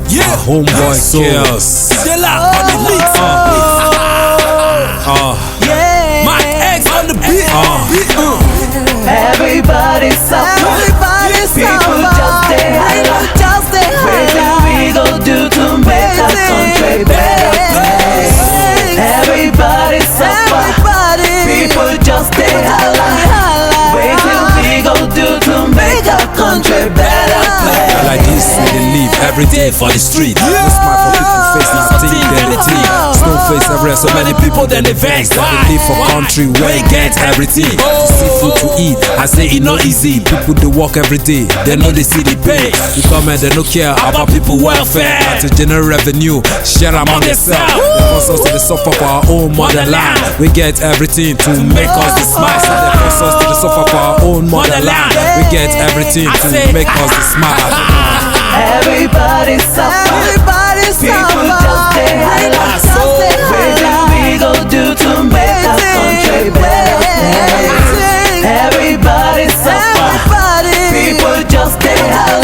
Yeah, homeboy skills. My ex on the beat. Everybody suffer. People just stay high. What do we go do to make our country better place? Everybody suffer. People just stay high. What do we go do to make our country better place? Like this, we dey live every day for the street. No smile for people face, nothing then they think. Snow face everywhere, so many people then they vex. That they live for country where you get everything. To see food to eat, I say it not easy. People they work every day, they know they see the pay. You come and they don't care about people welfare. To generate revenue, share among themselves. They force us to the suffer for our own motherland. We get everything to make us the smile. So they force us to the suffer for our own motherland. We get everything to make us the smile. Everybody suffer. People just stay high. What do we go do to make our country better place? Everybody suffer. People just stay high.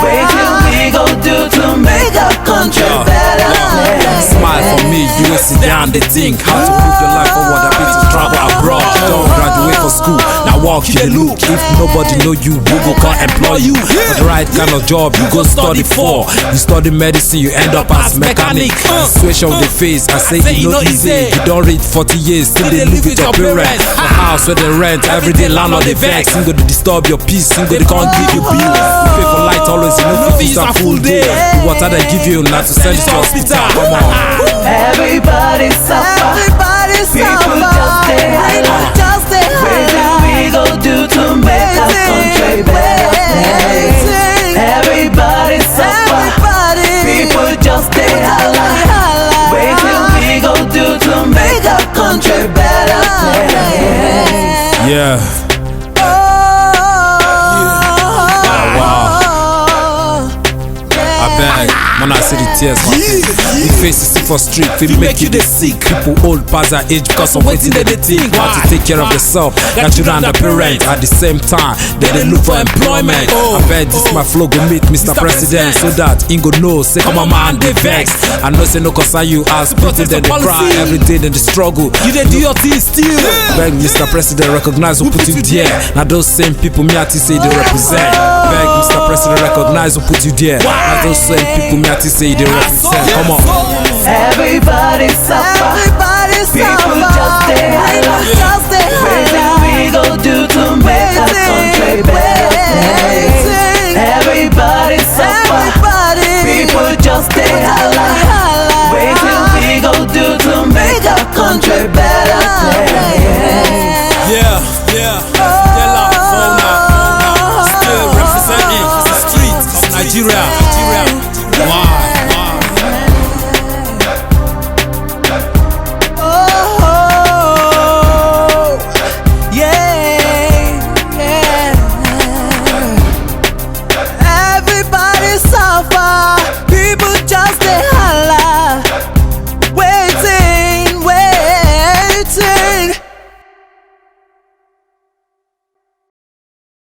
What do we go do to make our country better place? Smile for me, you will sit down, they think how to move your life forward. I to travel abroad. You don't graduate for school, now walk you they look. If nobody know you, Google can employ you. For the right kind of job, you go study for. You study medicine, you end up as mechanic. Situation they face, I say it no easy. You don't reach 40 years, still they live with your parents. The house where they rent, everyday landlord they vex. You go to disturb your peace, you go they can't give you bill. You pay for light always, you know fees a full day. The water they give you, not to send you to hospital. Come on. Everybody suffer. People just stay high. What do we go do to make our country better place? Everybody suffer. People just stay high. What do we go do to make our country better place? Yeah. I beg. Man, I see the tears, my face. The face you see for street, we make you the sick. People old past their age because of waiting that they think. How to take care of themselves, that you and the parent. At the same time, they look for employment. I bet this my flow go meet Mr. President, so that he go know, say come on man, they vex. I know say no concern you as people then they cry every day, then they struggle. You they do your thing still. Beg Mr. President, recognize who put you there. Now those same people me at say they represent. Beg Mr. President, recognize who put you there. Now those same people me at say they represent. Come on. Everybody suffer. People just stay high. What do we go do to make our